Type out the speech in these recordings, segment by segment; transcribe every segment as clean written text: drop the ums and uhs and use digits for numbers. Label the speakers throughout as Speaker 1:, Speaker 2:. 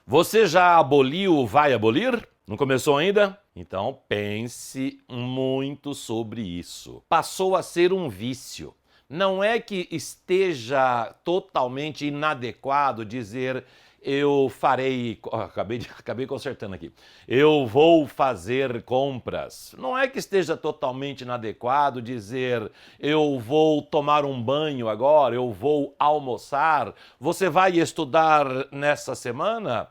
Speaker 1: Você já aboliu o vai abolir? Não começou ainda? Então pense muito sobre isso. Passou a ser um vício. Não é que esteja totalmente inadequado dizer eu farei. Acabei consertando aqui. Eu vou fazer compras. Não é que esteja totalmente inadequado dizer eu vou tomar um banho agora, eu vou almoçar. Você vai estudar nessa semana?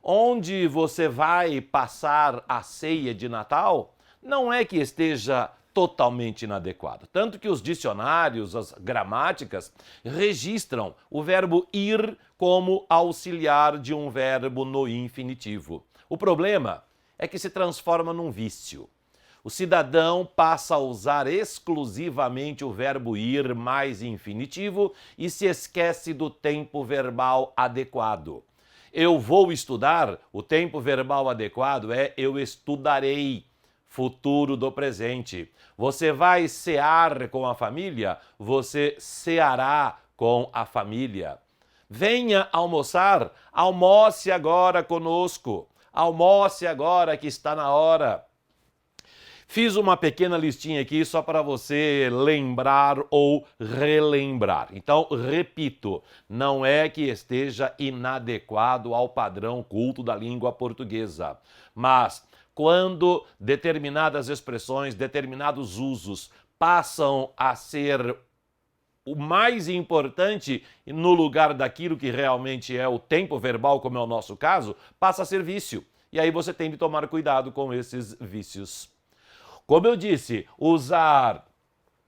Speaker 1: Onde você vai passar a ceia de Natal? Não é que esteja totalmente inadequado. Tanto que os dicionários, as gramáticas, registram o verbo ir como auxiliar de um verbo no infinitivo. O problema é que se transforma num vício. O cidadão passa a usar exclusivamente o verbo ir mais infinitivo e se esquece do tempo verbal adequado. Eu vou estudar, o tempo verbal adequado é eu estudarei, futuro do presente. Você vai cear com a família, você ceará com a família. Venha almoçar, almoce agora conosco. Almoce agora que está na hora. Fiz uma pequena listinha aqui só para você lembrar ou relembrar. Então, repito, não é que esteja inadequado ao padrão culto da língua portuguesa, mas quando determinadas expressões, determinados usos passam a ser o mais importante no lugar daquilo que realmente é o tempo verbal, como é o nosso caso, passa a ser vício. E aí você tem de tomar cuidado com esses vícios. Como eu disse, usar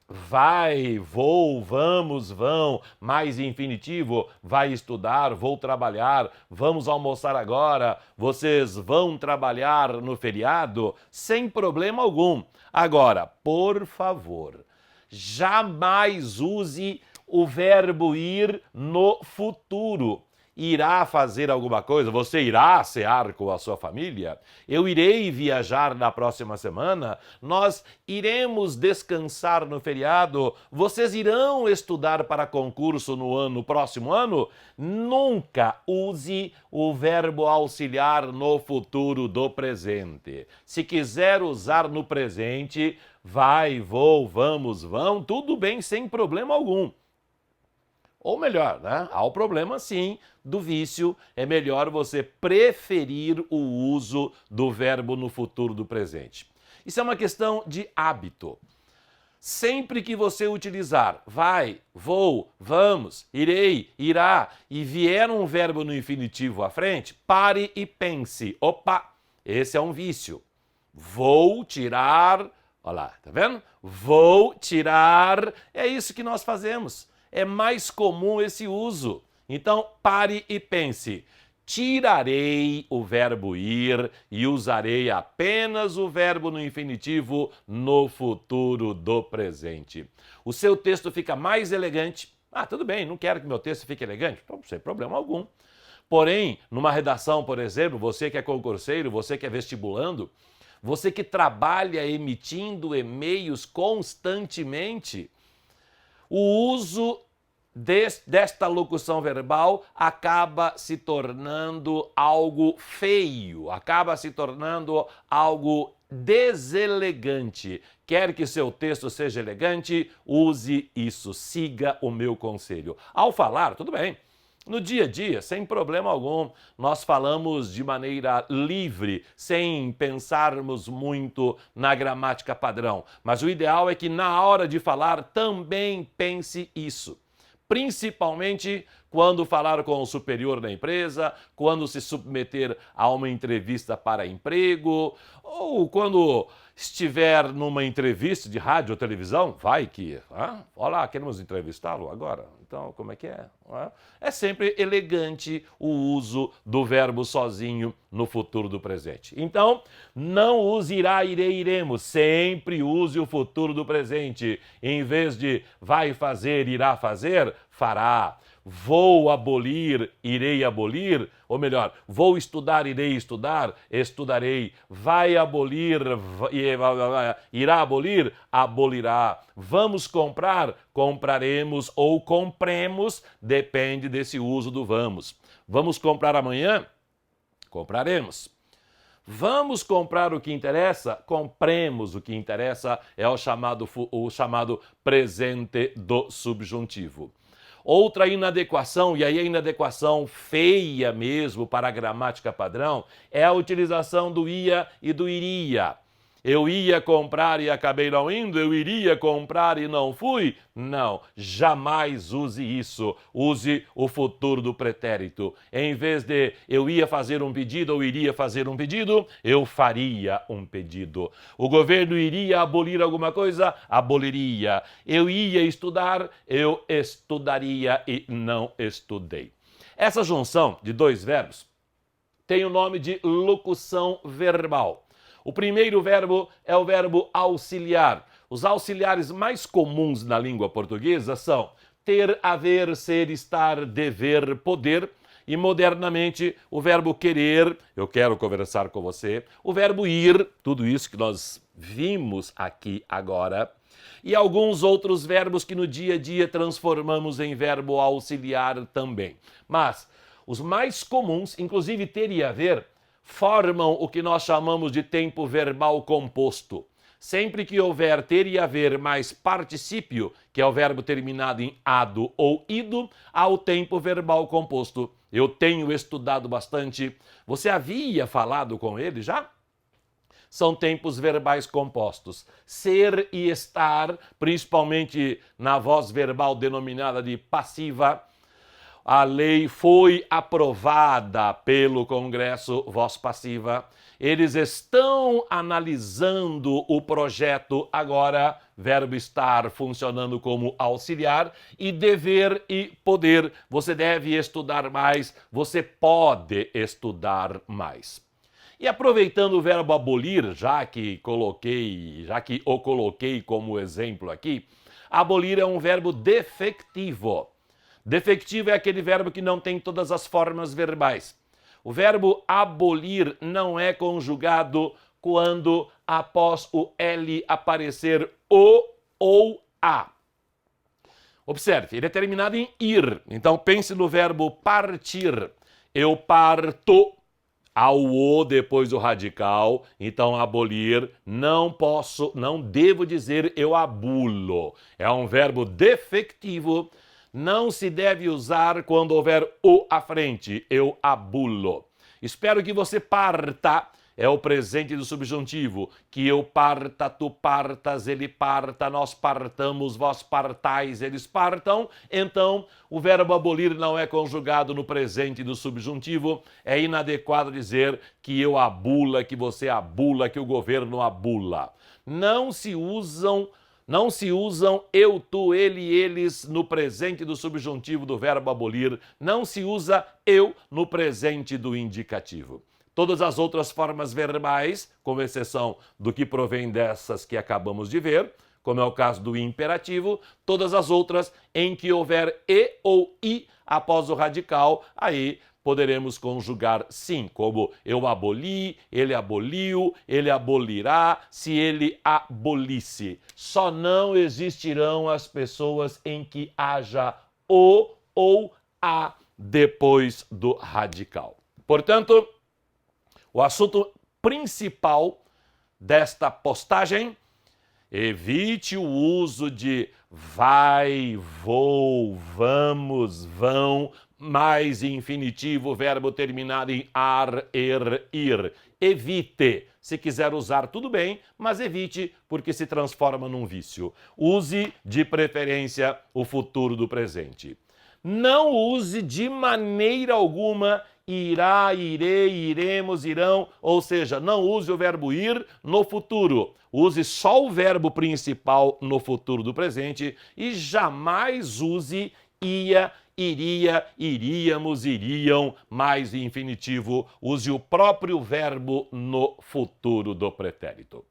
Speaker 1: vai, vou, vamos, vão, mais infinitivo, vai estudar, vou trabalhar, vamos almoçar agora, vocês vão trabalhar no feriado, sem problema algum. Agora, por favor, jamais use o verbo ir no futuro. Irá fazer alguma coisa? Você irá cear com a sua família? Eu irei viajar na próxima semana? Nós iremos descansar no feriado? Vocês irão estudar para concurso no próximo ano? Nunca use o verbo auxiliar no futuro do presente. Se quiser usar no presente, vai, vou, vamos, vão, tudo bem, sem problema algum. Ou melhor, né? Há o problema sim do vício, é melhor você preferir o uso do verbo no futuro do presente. Isso é uma questão de hábito. Sempre que você utilizar vai, vou, vamos, irei, irá e vier um verbo no infinitivo à frente, pare e pense. Opa, esse é um vício. Vou tirar, olha lá, tá vendo? Vou tirar, é isso que nós fazemos. É mais comum esse uso. Então, pare e pense. Tirarei o verbo ir e usarei apenas o verbo no infinitivo no futuro do presente. O seu texto fica mais elegante. Ah, tudo bem, não quero que meu texto fique elegante. Então, sem problema algum. Porém, numa redação, por exemplo, você que é concurseiro, você que é vestibulando, você que trabalha emitindo e-mails constantemente, o uso desta locução verbal acaba se tornando algo feio, acaba se tornando algo deselegante. Quer que seu texto seja elegante? Use isso, siga o meu conselho. Ao falar, tudo bem. No dia a dia, sem problema algum, nós falamos de maneira livre, sem pensarmos muito na gramática padrão. Mas o ideal é que na hora de falar também pense isso. Principalmente quando falar com o superior da empresa, quando se submeter a uma entrevista para emprego, ou quando estiver numa entrevista de rádio ou televisão, vai que, olá, queremos entrevistá-lo agora. Então, como é que é? É sempre elegante o uso do verbo sozinho no futuro do presente. Então, não use irá, irei, iremos. Sempre use o futuro do presente. Em vez de vai fazer, irá fazer, fará. Vou abolir, irei abolir, ou melhor, vou estudar, irei estudar, estudarei, vai abolir, irá abolir, abolirá, vamos comprar, compraremos ou compremos, depende desse uso do vamos. Vamos comprar amanhã? compraremos. Vamos comprar o que interessa? Compremos o que interessa, é o chamado presente do subjuntivo. Outra inadequação, e aí a inadequação feia mesmo para a gramática padrão, é a utilização do ia e do iria. Eu ia comprar e acabei não indo, eu iria comprar e não fui. Não, jamais use isso. Use o futuro do pretérito. Em vez de eu ia fazer um pedido ou iria fazer um pedido, eu faria um pedido. O governo iria abolir alguma coisa? Aboliria. Eu ia estudar, eu estudaria e não estudei. Essa junção de dois verbos tem o nome de locução verbal. O primeiro verbo é o verbo auxiliar. Os auxiliares mais comuns na língua portuguesa são ter, haver, ser, estar, dever, poder. E modernamente o verbo querer, eu quero conversar com você. O verbo ir, tudo isso que nós vimos aqui agora. E alguns outros verbos que no dia a dia transformamos em verbo auxiliar também. Mas os mais comuns, inclusive ter e haver, formam o que nós chamamos de tempo verbal composto. Sempre que houver ter e haver mais particípio, que é o verbo terminado em ado ou ido, há o tempo verbal composto. Eu tenho estudado bastante. Você havia falado com ele já? São tempos verbais compostos. Ser e estar, principalmente na voz verbal denominada de passiva. A lei foi aprovada pelo Congresso, voz passiva. Eles estão analisando o projeto agora, verbo estar funcionando como auxiliar, e dever e poder. Você deve estudar mais, você pode estudar mais. E aproveitando o verbo abolir, já que o coloquei como exemplo aqui, abolir é um verbo defectivo. Defectivo é aquele verbo que não tem todas as formas verbais. O verbo abolir não é conjugado quando após o L aparecer o ou a. Observe, ele é terminado em ir. Então pense no verbo partir. Eu parto ao o depois do radical. Então abolir, não devo dizer eu abulo. É um verbo defectivo. Não se deve usar quando houver o à frente. Eu abulo. Espero que você parta. É o presente do subjuntivo. Que eu parta, tu partas, ele parta, nós partamos, vós partais, eles partam. Então, o verbo abolir não é conjugado no presente do subjuntivo. É inadequado dizer que eu abula, que você abula, que o governo abula. Não se usam eu, tu, ele e eles no presente do subjuntivo do verbo abolir. Não se usa eu no presente do indicativo. Todas as outras formas verbais, com exceção do que provém dessas que acabamos de ver, como é o caso do imperativo, todas as outras em que houver e ou i após o radical, aí poderemos conjugar sim, como eu aboli, ele aboliu, ele abolirá, se ele abolisse. Só não existirão as pessoas em que haja o ou a depois do radical. Portanto, o assunto principal desta postagem: evite o uso de vai, vou, vamos, vão, mais infinitivo, verbo terminado em ar, er, ir. Evite. Se quiser usar, tudo bem, mas evite, porque se transforma num vício. Use, de preferência, o futuro do presente. Não use de maneira alguma irá, irei, iremos, irão, ou seja, não use o verbo ir no futuro. Use só o verbo principal no futuro do presente e jamais use ia, iria, iríamos, iriam, mais infinitivo. Use o próprio verbo no futuro do pretérito.